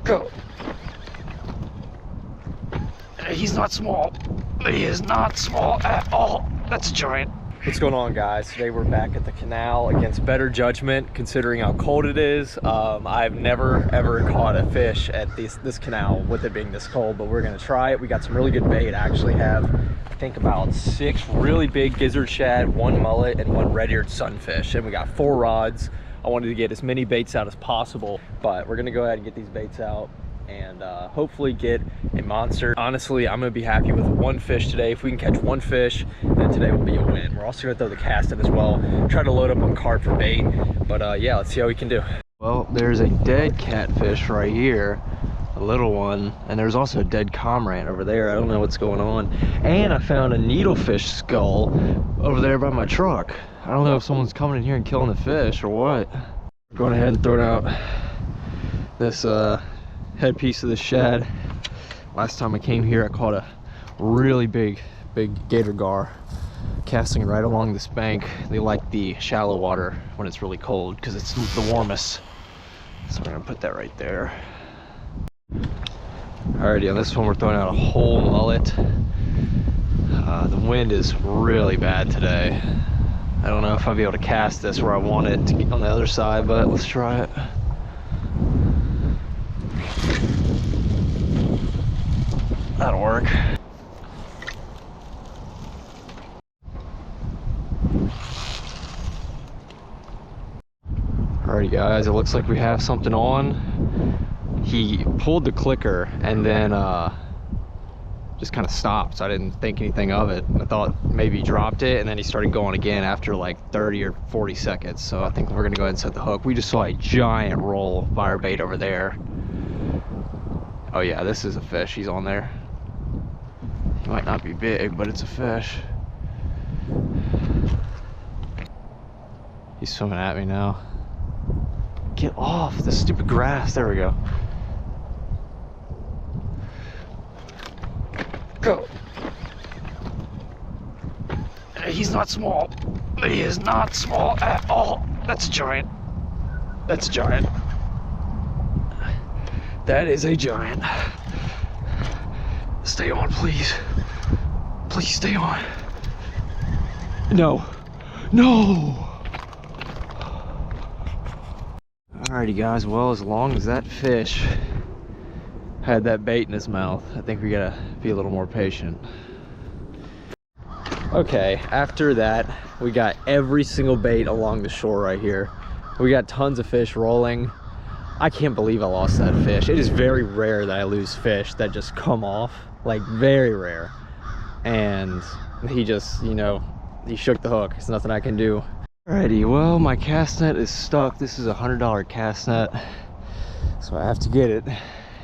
Go. He's not small. He is not small at all. That's a giant. What's going on, guys? Today we're back at the canal against better judgment considering how cold it is. I've never ever caught a fish at this canal with it being this cold, but we're gonna try it. We got some really good bait. I actually have, I think, about 6 really big gizzard shad, 1 mullet, and 1 red-eared sunfish, and we got 4 rods. I wanted to get as many baits out as possible, but we're gonna go ahead and get these baits out and hopefully get a monster. Honestly, I'm gonna be happy with 1 fish today. If we can catch 1 fish, then today will be a win. We're also gonna throw the cast in as well, try to load up on carp for bait, but yeah, let's see how we can do. Well, there's a dead catfish right here, a little one, and there's also a dead cormorant over there. I don't know what's going on. And I found a needlefish skull over there by my truck. I don't know if someone's coming in here and killing the fish or what. We're going ahead and throwing out this headpiece of the shad. Last time I came here, I caught a really big gator gar casting right along this bank. They like the shallow water when it's really cold because it's the warmest. So we're gonna put that right there. Alrighty, on this one we're throwing out a whole mullet. The wind is really bad today. I don't know if I'll be able to cast this where I want it to get on the other side, but let's try it. That'll work. Alrighty guys, it looks like we have something on. He pulled the clicker and then just kind of stopped, so I didn't think anything of it. I thought maybe he dropped it, and then he started going again after like 30 or 40 seconds. So I think we're gonna go ahead and set the hook. We just saw a giant roll fire bait over there. Oh yeah, this is a fish. He's on there. He might not be big, but it's a fish. He's swimming at me now. Get off the stupid grass. There we go. Go. He's not small. He is not small at all. That's a giant. That's a giant. That is a giant. Stay on, please. Please stay on. No. No! Alrighty guys, well, as long as that fish had that bait in his mouth, I think we gotta be a little more patient. Okay, after that, we got every single bait along the shore right here. We got tons of fish rolling. I can't believe I lost that fish. It is very rare that I lose fish that just come off, like very rare. And he just, you know, he shook the hook. There's nothing I can do. Alrighty, well, my cast net is stuck. This is a $100 cast net, so I have to get it.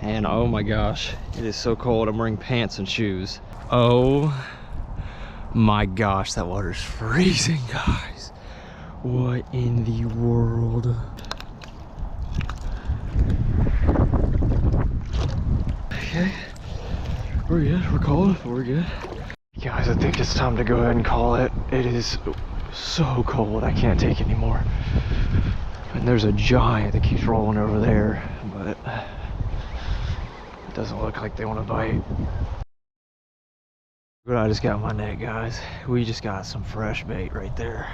And oh my gosh, it is so cold. I'm wearing pants and shoes. Oh my gosh, that water's freezing, guys. What in the world? Okay, we're good. We're cold, but we're good. Guys, I think it's time to go ahead and call it. It is so cold, I can't take it anymore. And there's a giant that keeps rolling over there, but it doesn't look like they want to bite. But I just got my net, guys. We just got some fresh bait right there.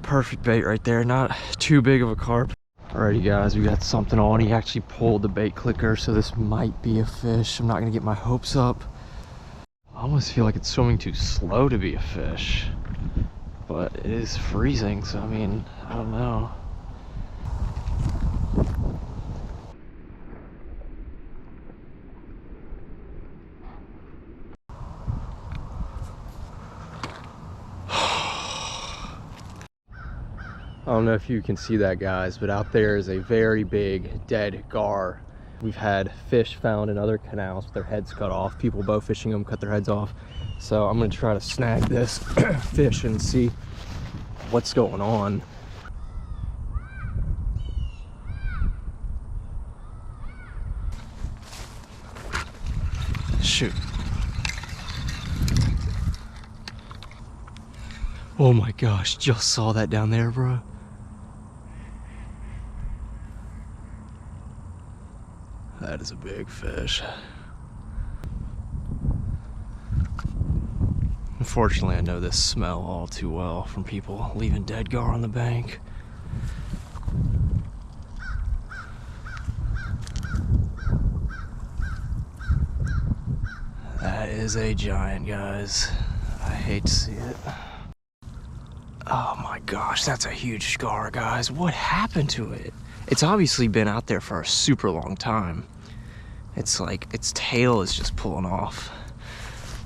Perfect bait right there, not too big of a carp. Alrighty guys, we got something on. He actually pulled the bait clicker, so this might be a fish. I'm not gonna get my hopes up. I almost feel like it's swimming too slow to be a fish, but it is freezing, so I mean, I don't know. I don't know if you can see that, guys, but out there is a very big dead gar. We've had fish found in other canals with their heads cut off. People bow fishing them, cut their heads off. So I'm gonna try to snag this fish and see what's going on. Shoot. Oh my gosh, just saw that down there, bro. That is a big fish. Unfortunately, I know this smell all too well from people leaving dead gar on the bank. That is a giant, guys. I hate to see it. Oh my gosh, that's a huge gar, guys. What happened to it? It's obviously been out there for a super long time. It's like its tail is just pulling off.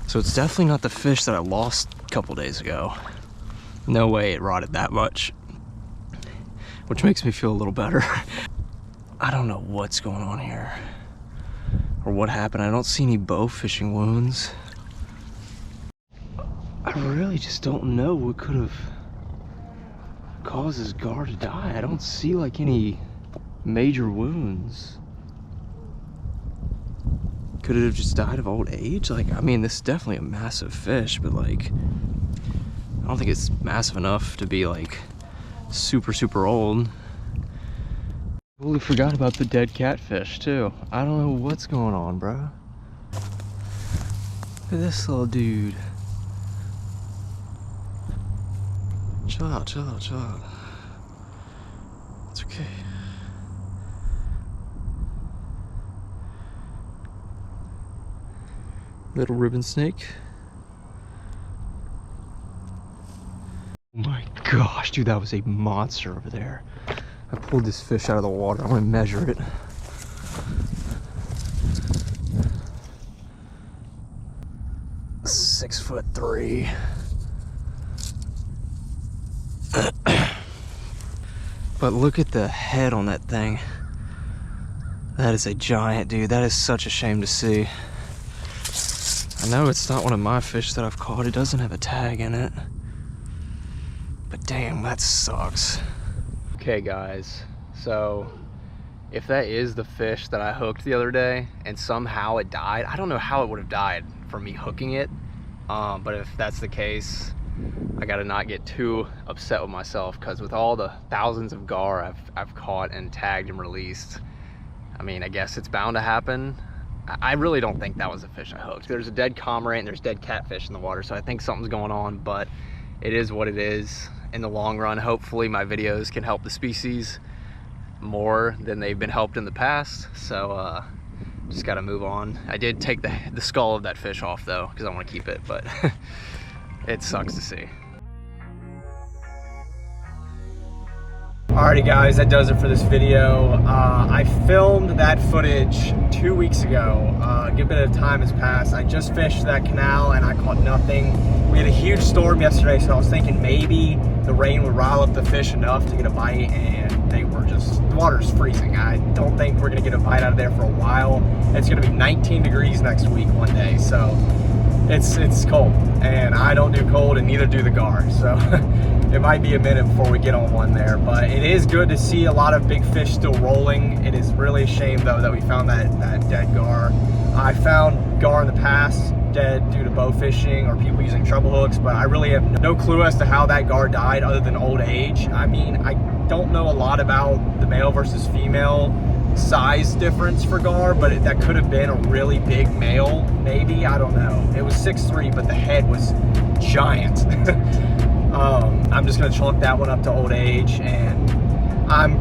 So it's definitely not the fish that I lost a couple days ago. No way it rotted that much, which makes me feel a little better. I don't know what's going on here or what happened. I don't see any bow fishing wounds. I really just don't know what could have caused this gar to die. I don't see like any major wounds. Could it have just died of old age? Like, I mean, this is definitely a massive fish, but like, I don't think it's massive enough to be like super, super old. Totally forgot about the dead catfish too. I don't know what's going on, bro. Look at this little dude. Chill out, chill out, chill out. It's okay. Little ribbon snake. Oh my gosh, dude, that was a monster over there. I pulled this fish out of the water. I want to measure it. (6'3". But look at the head on that thing. That is a giant, dude. That is such a shame to see. I know it's not one of my fish that I've caught. It doesn't have a tag in it. But damn, that sucks. Okay, guys. So, if that is the fish that I hooked the other day and somehow it died, I don't know how it would have died from me hooking it. But if that's the case, I gotta not get too upset with myself, because with all the thousands of gar I've caught and tagged and released, I mean, I guess it's bound to happen. I really don't think that was a fish I hooked. There's a dead cormorant and there's dead catfish in the water, so I think something's going on, but it is what it is. In the long run, hopefully my videos can help the species more than they've been helped in the past, so just gotta move on. I did take the skull of that fish off though, because I want to keep it, but it sucks to see. Alrighty guys, that does it for this video. I filmed that footage 2 weeks ago. A good bit of time has passed. I just fished that canal and I caught nothing. We had a huge storm yesterday, so I was thinking maybe the rain would rile up the fish enough to get a bite, and they were just, the water's freezing. I don't think we're gonna get a bite out of there for a while. It's gonna be 19 degrees next week one day, so it's cold, and I don't do cold and neither do the gar, so it might be a minute before we get on one there. But it is good to see a lot of big fish still rolling. It is really a shame though that we found that dead gar. I found gar in the past dead due to bow fishing or people using treble hooks, but I really have no clue as to how that gar died other than old age. I mean, I don't know a lot about the male versus female size difference for gar, but that could have been a really big male, maybe, I don't know. It was 6'3", but the head was giant. I'm just gonna chalk that one up to old age, and I'm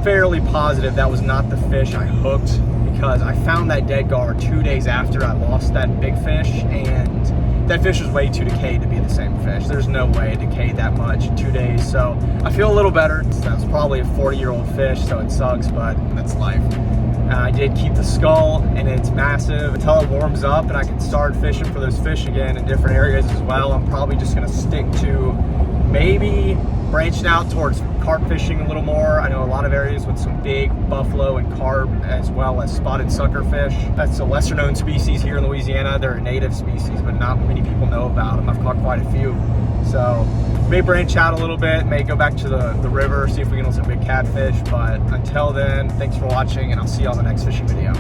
fairly positive that was not the fish I hooked, because I found that dead gar 2 days after I lost that big fish, and that fish was way too decayed to be the same fish. There's no way it decayed that much in 2 days, so I feel a little better. That's probably a 40-year-old fish, so it sucks, but that's life. I did keep the skull, and it's massive. Until it warms up and I can start fishing for those fish again in different areas as well, I'm probably just gonna stick to maybe branching out towards carp fishing a little more. I know a lot of areas with some big buffalo and carp, as well as spotted suckerfish. That's a lesser known species here in Louisiana. They're a native species, but not many people know about them. I've caught quite a few. So may branch out a little bit, may go back to the river, see if we can get some big catfish. But until then, thanks for watching, and I'll see you on the next fishing video.